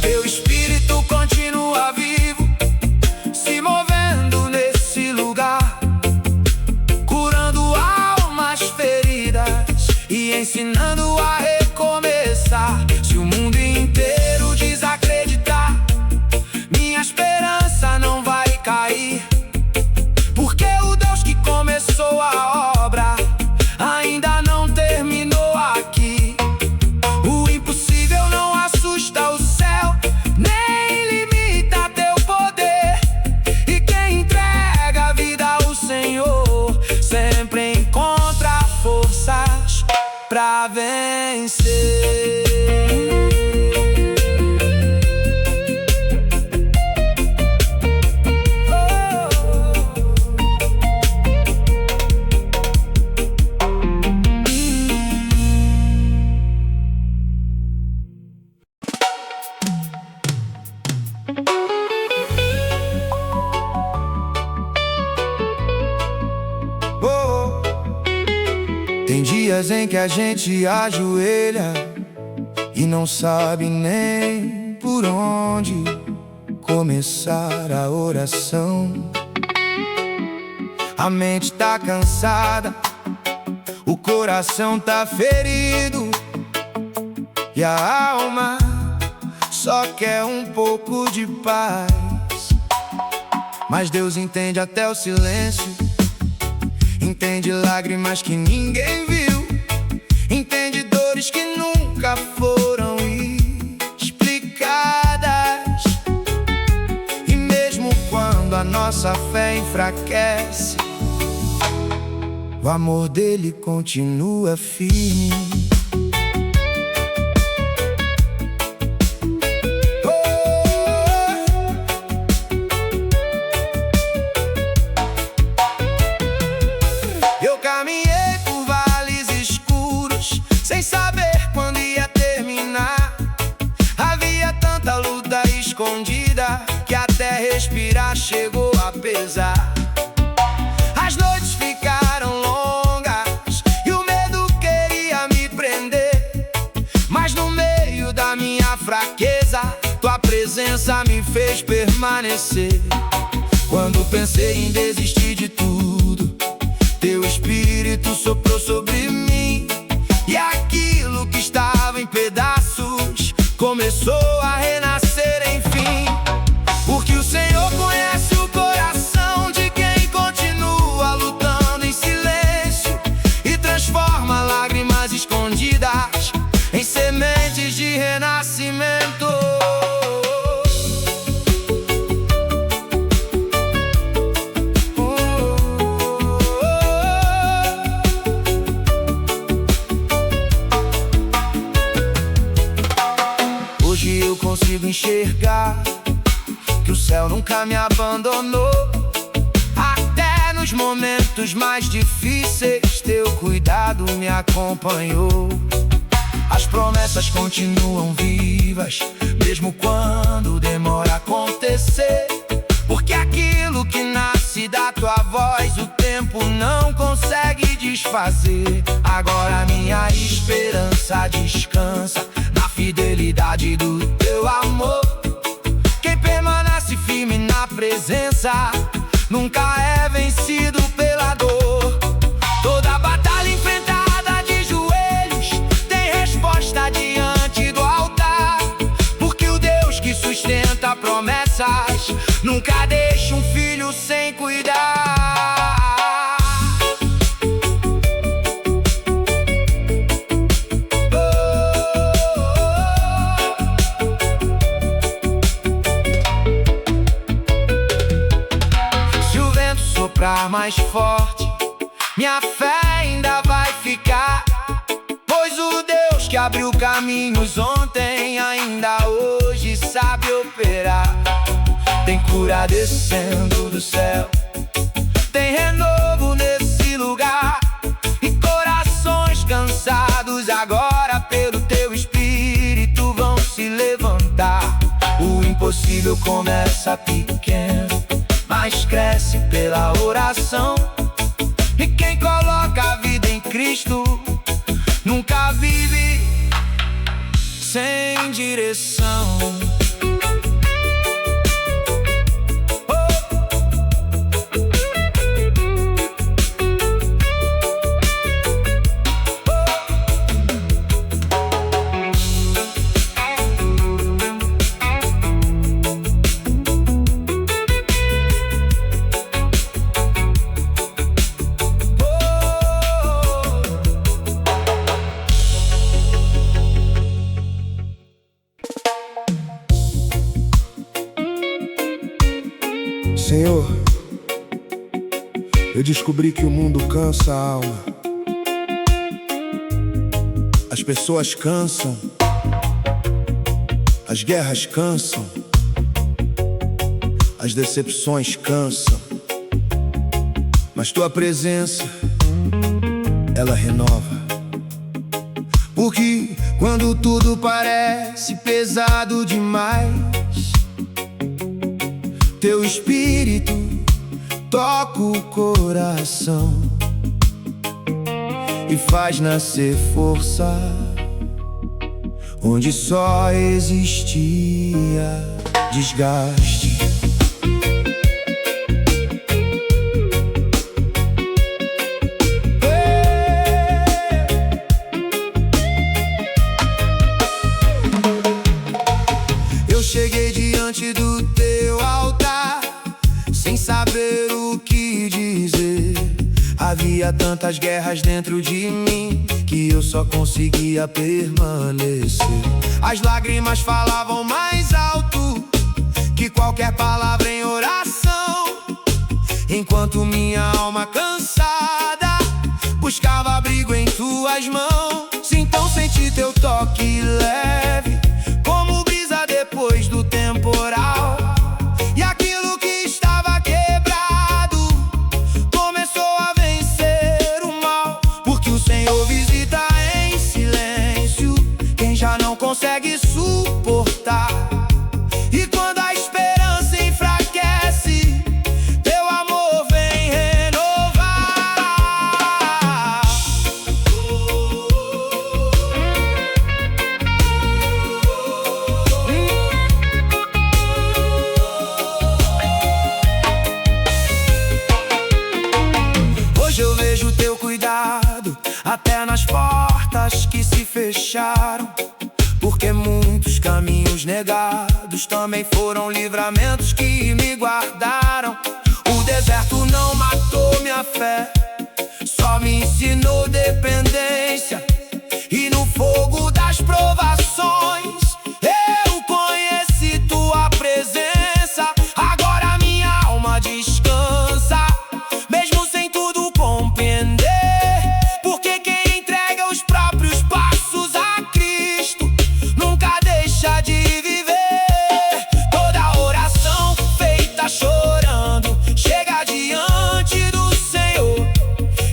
B: Teu Espírito continua vivo, se movendo nesse lugar, curando almas feridas e ensinando a recomeçar. Se o mundo inteiro desacreditar, minha esperança não vai cair, porque o Deus que começou a obra ainda não terminou aqui. O impossível não assusta o céu, nem limita teu poder, e quem entrega a vida ao Senhor sempre
A: pra vencer.
B: Tem dias em que a gente ajoelha e não sabe nem por onde começar a oração. A mente tá cansada, o coração tá ferido e a alma só quer um pouco de paz. Mas Deus entende até o silêncio, entende lágrimas que ninguém viu, entende dores que nunca foram explicadas. E mesmo quando a nossa fé enfraquece, o amor dele continua firme.
A: Caminhei por vales escuros, sem saber quando ia terminar. Havia tanta luta escondida que até respirar chegou a pesar. As noites ficaram longas e o medo queria me prender, mas no meio da minha fraqueza, tua presença me fez permanecer. Quando pensei em desistir de tudo, teu Espírito soprou sobre mim, e aquilo que estava em pedaços começou a renascer enfim. Porque o Senhor conhece o coração de quem continua lutando em silêncio e transforma lágrimas escondidas em sementes de renascimento. Hoje eu consigo enxergar que o céu nunca me abandonou. Até nos momentos mais difíceis, teu cuidado me acompanhou. As promessas continuam vivas, mesmo quando demora a acontecer. Porque aquilo que nasce da tua voz, o tempo não consegue desfazer. Agora minha esperança descansa na fidelidade do teu amor. Quem permanece firme na presença nunca é vencido pela dor. Toda batalha enfrentada de joelhos tem resposta diante do altar. Porque o Deus que sustenta promessas nunca deixa um filho sem cuidar. Se o vento soprar mais forte, minha fé ainda vai ficar. Pois o Deus que abriu caminhos ontem ainda hoje sabe operar. Tem cura descendo do céu, tem renovo nesse lugar, e corações cansados agora pelo teu Espírito vão se levantar. O impossível começa pequeno, mas cresce pela oração. E quem coloca a vida em Cristo nunca vive sem direção.
B: Senhor, eu descobri que o mundo cansa a alma, As pessoas cansam, as guerras cansam, as decepções cansam, mas tua presença, ela renova. Porque quando tudo parece pesado demais, teu Espírito toca o coração e faz nascer força onde só existia desgaste. Eu cheguei diante do teu altar sem saber o que dizer. Havia tantas guerras dentro de mim que eu só conseguia permanecer. As lágrimas falavam mais alto que qualquer palavra em oração, enquanto minha alma cansada buscava abrigo em tuas mãos. Então senti teu toque leve, como brisa depois do temporal, e aquilo que estava quebrado começou a vencer o mal. Porque o Senhor visita em silêncio quem já não consegue suportar. E quando a esperança enfraquece, teu amor vem renovar. Hoje eu vejo teu cuidado até nas portas que se fecharam, porque muitos caminhos negados também foram livramentos que me guardaram. O deserto não matou minha fé, só me ensinou dependência. E no fogo das provações eu conheci tua presença. Agora minha alma descansa, mesmo sem tudo compreender, porque quem entrega os próprios passos a Cristo nunca deixa de viver. Toda oração feita chorando chega diante do Senhor,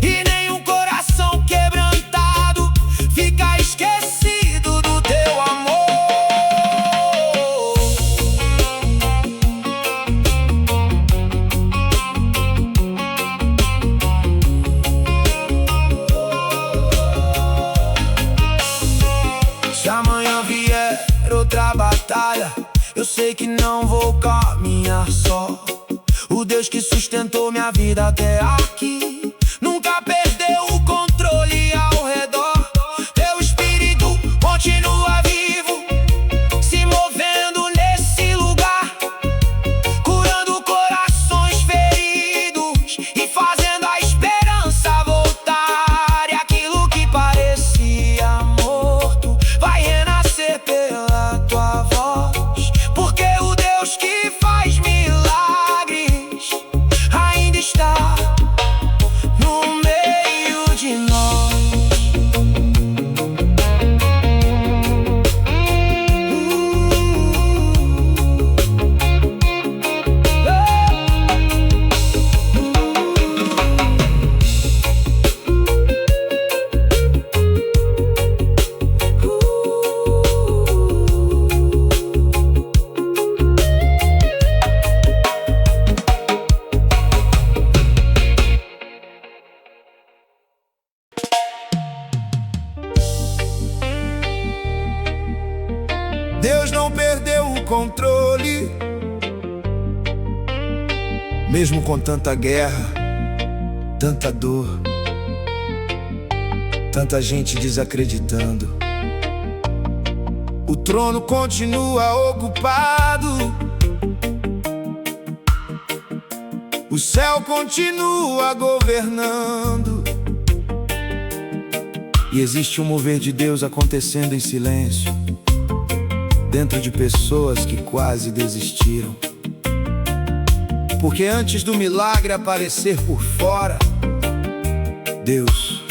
B: e nenhum coração quebrantado fica esquecido do teu amor. Se amanhã vier outra batalha, eu sei que não vou caminhar só. O Deus que sustentou minha vida até aqui nunca perdeu o controle ao redor. Teu Espírito continua vivo, se movendo nesse lugar, curando corações feridos e fazendo a esperança voltar. E aquilo que parecia morto vai renascer pela tua voz, porque o Deus que faz milagres ainda está no meio de nós. Deus não perdeu o controle, mesmo com tanta guerra, tanta dor, tanta gente desacreditando. O trono continua ocupado, o céu continua governando, e existe um mover de Deus acontecendo em silêncio dentro de pessoas que quase desistiram. Porque antes do milagre aparecer por fora, Deus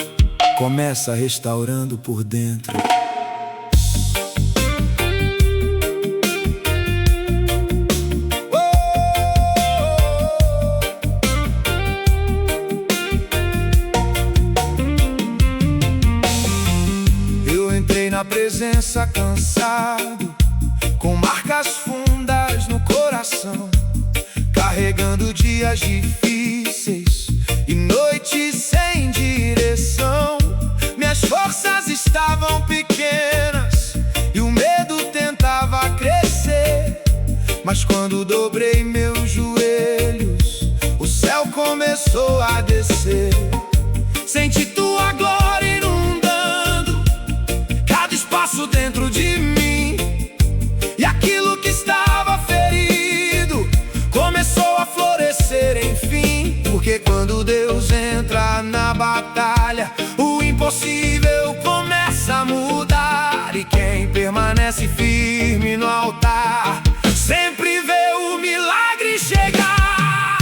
B: começa restaurando por dentro. na presença cansado, com marcas fundas no coração, carregando dias difíceis e noites sem direção. Minhas forças estavam pequenas e o medo tentava crescer, mas quando dobrei meus joelhos, o céu começou a descer. Senti tua glória inundando cada espaço dentro de mim, e aquilo que estava ferido começou a florescer enfim. Porque quando Deus entra na batalha, o impossível começa a mudar, e quem permanece firme no altar sempre vê o milagre chegar.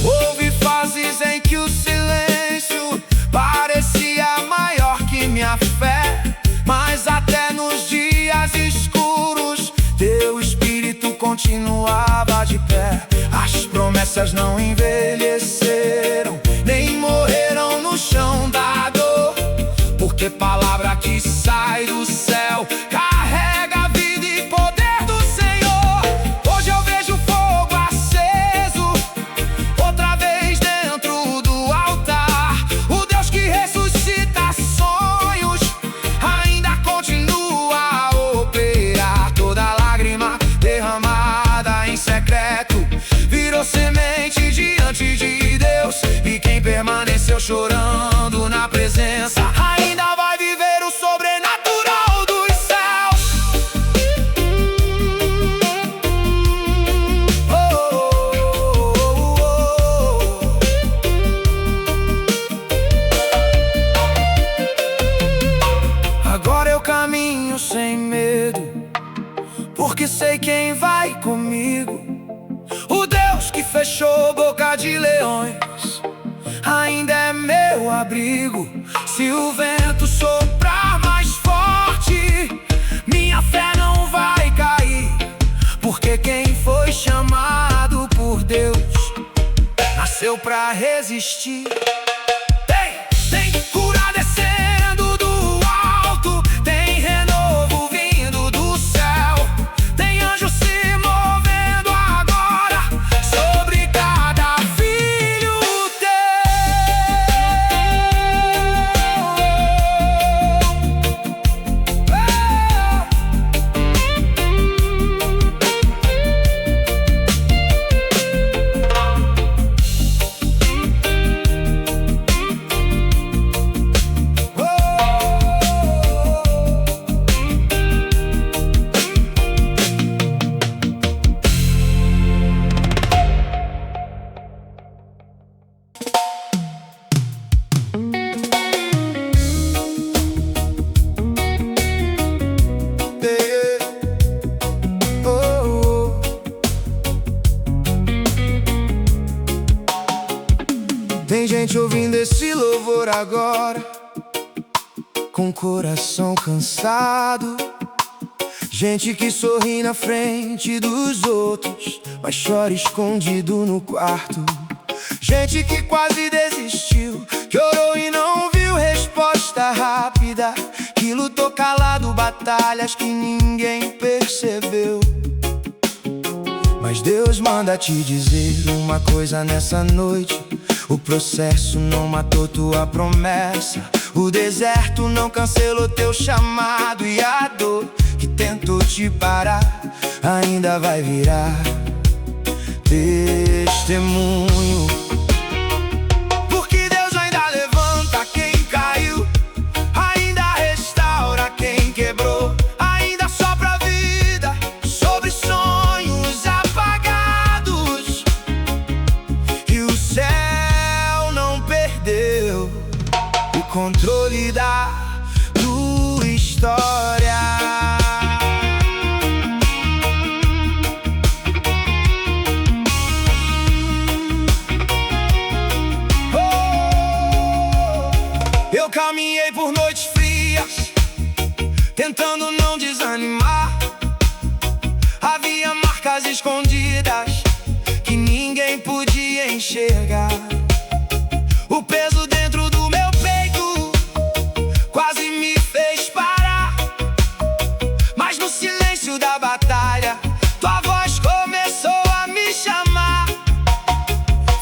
B: Houve fases em que o silêncio parecia maior que minha fé, mas até nos dias escuros teu espírito continuava de pé. As promessas não envelheceram, nem morreram no chão da dor, porque palavra que sai do céu carrega a vida e poder do Senhor. Hoje eu vejo fogo aceso outra vez dentro do altar. O Deus que ressuscita sonhos ainda continua a operar. Toda lágrima derramada em secreto virou semente diante de Deus, e quem permaneceu chorando na presença ainda vai viver o sobrenatural dos céus. Agora eu caminho sem medo, porque sei quem vai comigo. O Deus que fechou boca de leões ainda é meu abrigo. Se o vento soprar mais forte, minha fé não vai cair, porque quem foi chamado por Deus nasceu pra resistir. Tem cura descendo do alto, tem renovo vindo do céu, tem anjo se movendo agora sobre cada filho Tem gente ouvindo esse louvor agora, com coração cansado. Gente que sorri na frente dos outros, mas chora escondido no quarto. Gente que quase desistiu, que orou e não viu resposta rápida, que lutou calado batalhas que ninguém percebeu. Mas Deus manda te dizer uma coisa nessa noite: o processo não matou tua promessa, o deserto não cancelou teu chamado, e a dor que tentou te parar ainda vai virar testemunho. Porque Deus ainda levanta quem caiu, ainda restaura quem quebrou, ainda sopra vida sobre sonhos apagados, e o céu não perdeu o controle da tua história. Eu caminhei por noites frias, tentando não desanimar,
A: enxergar. O peso dentro do meu peito quase me fez parar, mas no silêncio da batalha tua voz começou a me chamar.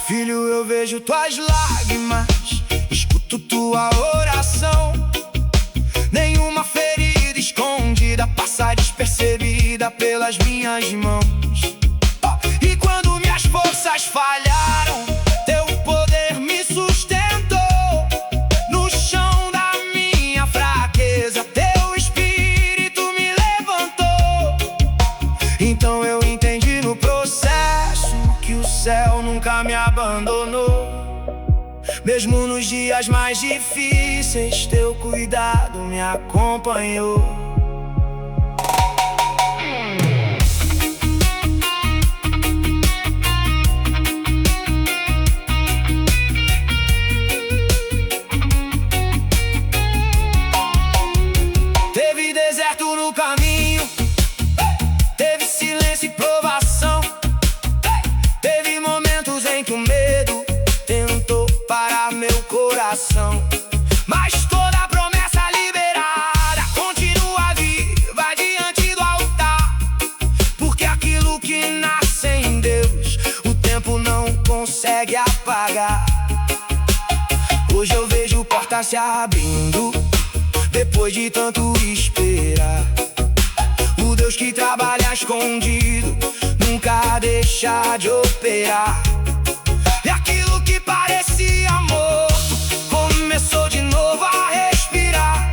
A: Filho, eu vejo tuas lágrimas, escuto tua oração. Nenhuma ferida escondida passa despercebida pelas minhas mãos. E quando minhas forças falharam, teu poder me sustentou. No chão da minha fraqueza, teu espírito me levantou. Então eu entendi no processo que o céu nunca me abandonou. Mesmo nos dias mais difíceis, teu cuidado me acompanhou. Teve deserto no caminho, teve silêncio e provação, teve momentos em que o medo tentou parar meu coração. Mas toda a promessa liberada continua viva diante do altar, porque aquilo que nasce em Deus, o tempo não consegue apagar. Hoje eu vejo portas se abrindo, depois de tanto esperar. O Deus que trabalha escondido nunca deixa de operar. E aquilo que parecia morto começou de novo a respirar,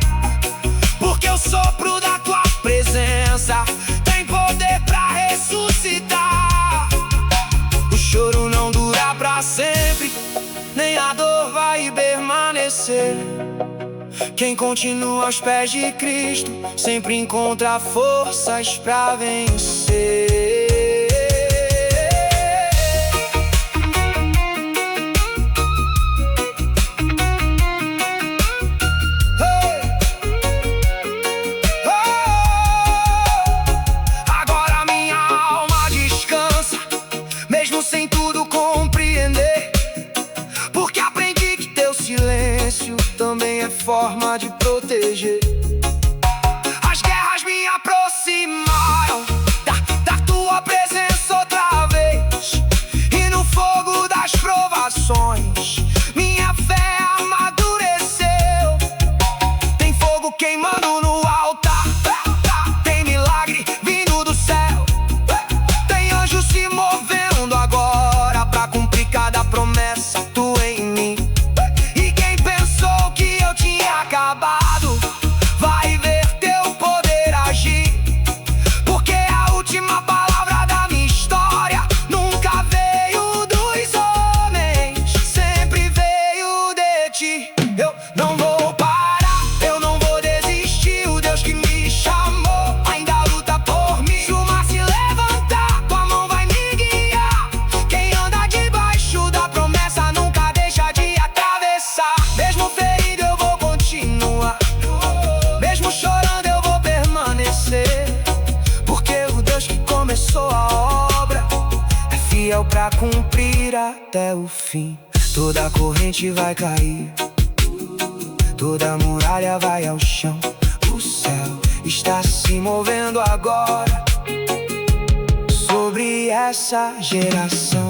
A: porque o sopro da tua presença tem poder pra ressuscitar. O choro não dura pra sempre, nem a dor vai permanecer. Quem continua aos pés de Cristo sempre encontra forças pra vencer. Agora minha alma descansa, mesmo sem tudo compreender, porque aprendi que teu silêncio também é forma de proteger. As guerras me aproximaram da tua presença outra vez, e no fogo das provações minha fé amadureceu. Tem fogo queimando no altar, tem milagre vindo do céu, tem anjo se movendo agora pra cumprir cada promessa tua em mim. Acabado, vai ver teu poder agir, porque a última palavra da minha história nunca veio dos homens, sempre veio de ti. Eu não vou parar, eu não vou desistir. O Deus que me chamou ainda luta por mim. Se o mar se levantar, tua mão vai me guiar. Quem anda debaixo da promessa nunca deixa de atravessar. Mesmo ferido eu vou continuar, mesmo chorando eu vou permanecer, porque o Deus que começou a obra é fiel pra cumprir até o fim. Toda corrente vai cair, toda muralha vai ao chão. O céu está se movendo agora sobre essa geração.